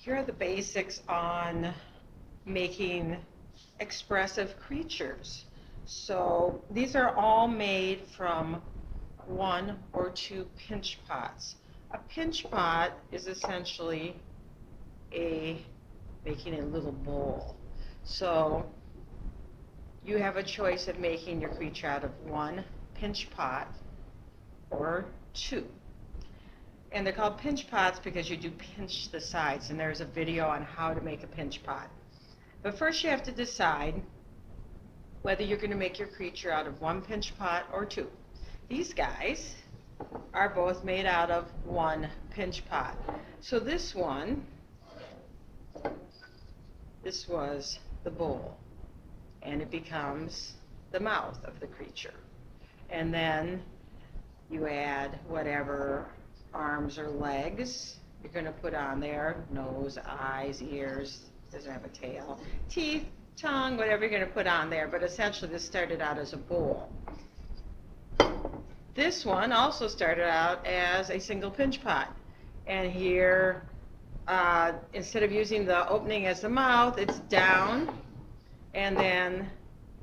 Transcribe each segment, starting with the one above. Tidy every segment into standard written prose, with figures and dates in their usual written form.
Here are the basics on making expressive creatures. So these are all made from 1 or 2 pinch pots. A pinch pot is essentially making a little bowl. So you have a choice of making your creature out of 1 pinch pot or 2. And they're called pinch pots because you do pinch the sides, and there's a video on how to make a pinch pot. But first you have to decide whether you're going to make your creature out of 1 pinch pot or 2. These guys are both made out of 1 pinch pot. So this one, this was the bowl, and it becomes the mouth of the creature. And then you add whatever arms or legs you're going to put on there, nose, eyes, ears, doesn't have a tail, teeth, tongue, whatever you're going to put on there, but essentially this started out as a bowl. This one also started out as a single pinch pot, and here instead of using the opening as the mouth, it's down, and then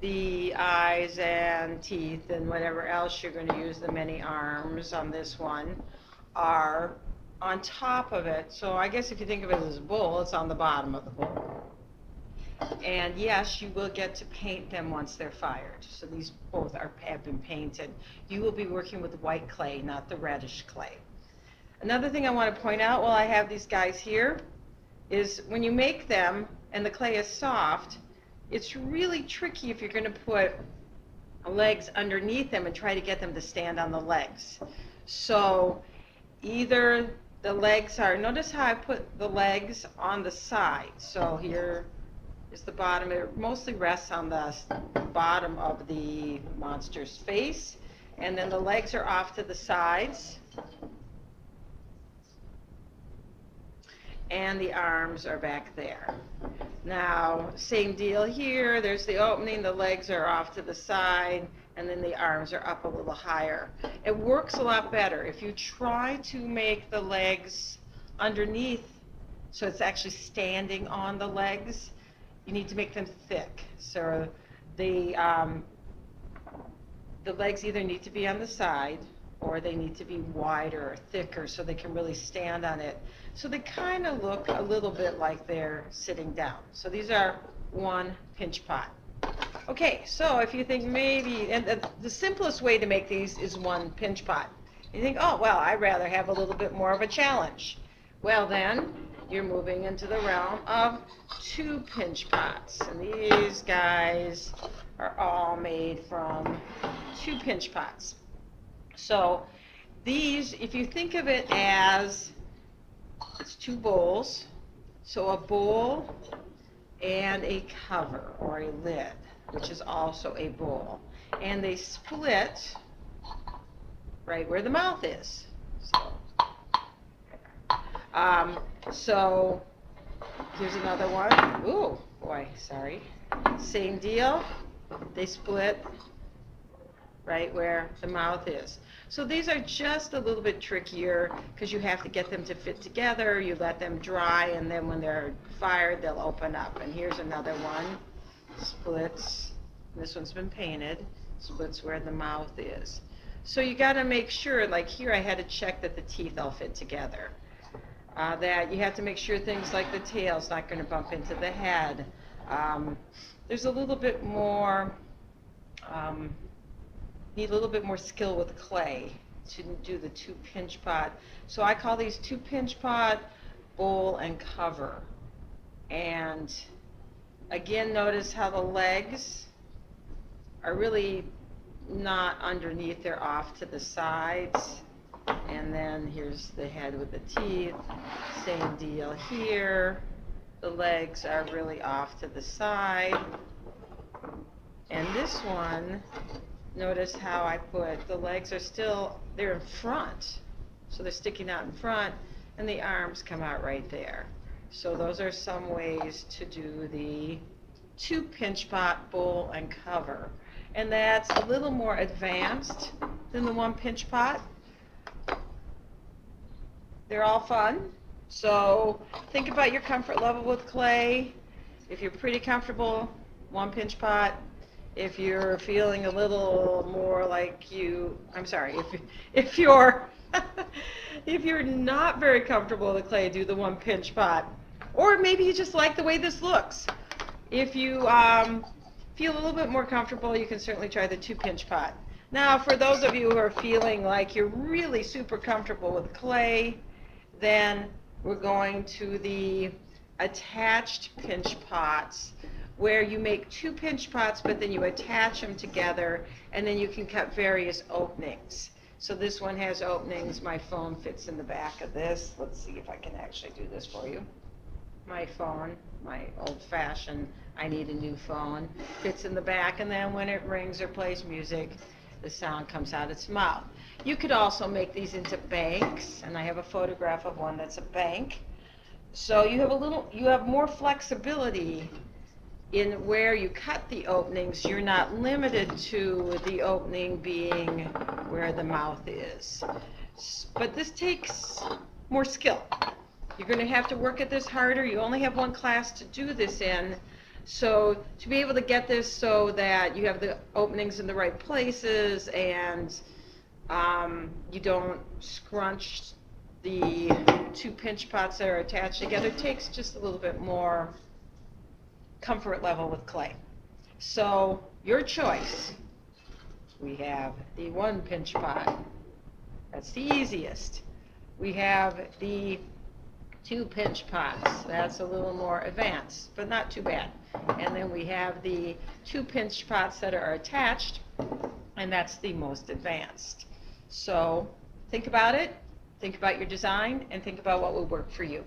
the eyes and teeth and whatever else you're going to use, the many arms on this one, are on top of it. So I guess if you think of it as a bowl, it's on the bottom of the bowl. And yes, you will get to paint them once they're fired. So these both have been painted. You will be working with white clay, not the reddish clay. Another thing I want to point out while I have these guys here is when you make them and the clay is soft, it's really tricky if you're going to put legs underneath them and try to get them to stand on the legs. So either the legs are, notice how I put the legs on the side. So here is the bottom. It mostly rests on the bottom of the monster's face, and then the legs are off to the sides, and the arms are back there. Now, same deal here. There's the opening, the legs are off to the side, and then the arms are up a little higher. It works a lot better if you try to make the legs underneath so it's actually standing on the legs. You need to make them thick. So the legs either need to be on the side or they need to be wider or thicker so they can really stand on it. So they kind of look a little bit like they're sitting down. So these are 1 pinch pot. Okay, so if you think maybe, and the simplest way to make these is 1 pinch pot. You think, oh, well, I'd rather have a little bit more of a challenge. Well, then you're moving into the realm of 2 pinch pots. And these guys are all made from 2 pinch pots. So these, if you think of it as, it's 2 bowls, so a bowl and a cover or a lid, which is also a bowl. And they split right where the mouth is. So here's another one. Ooh, boy, sorry. Same deal. They split right where the mouth is. So these are just a little bit trickier because you have to get them to fit together. You let them dry, and then when they're fired, they'll open up. And here's another one. Splits. This one's been painted. Splits where the mouth is. So you got to make sure, like here I had to check that the teeth all fit together. That you have to make sure things like the tail's not going to bump into the head. There's a little bit more, need a little bit more skill with clay to do the 2 pinch pot. So I call these 2 pinch pot, bowl, and cover. And again, notice how the legs are really not underneath, they're off to the sides. And then here's the head with the teeth. Same deal here. The legs are really off to the side. And this one, notice how I put the legs are still, they're in front. So they're sticking out in front, and the arms come out right there. So those are some ways to do the 2 pinch pot, bowl, and cover. And that's a little more advanced than the 1 pinch pot. They're all fun. So think about your comfort level with clay. If you're pretty comfortable, 1 pinch pot. If you're feeling a little more like I'm sorry, if you're if you're not very comfortable with clay, do the 1 pinch pot. Or maybe you just like the way this looks. If you feel a little bit more comfortable, you can certainly try the 2 pinch pot. Now, for those of you who are feeling like you're really super comfortable with clay, then we're going to the attached pinch pots, where you make 2 pinch pots, but then you attach them together, and then you can cut various openings. So this one has openings. My phone fits in the back of this. Let's see if I can actually do this for you. My phone, my old-fashioned, I need a new phone, fits in the back, and then when it rings or plays music, the sound comes out its mouth. You could also make these into banks, and I have a photograph of one that's a bank. So you have more flexibility in where you cut the openings. You're not limited to the opening being where the mouth is. But this takes more skill. You're going to have to work at this harder. You only have one class to do this in. So to be able to get this so that you have the openings in the right places and you don't scrunch the 2 pinch pots that are attached together, takes just a little bit more comfort level with clay. So your choice. We have the 1 pinch pot. That's the easiest. We have the 2 pinch pots. That's a little more advanced, but not too bad. And then we have the 2 pinch pots that are attached, and that's the most advanced. So think about it, think about your design, and think about what will work for you.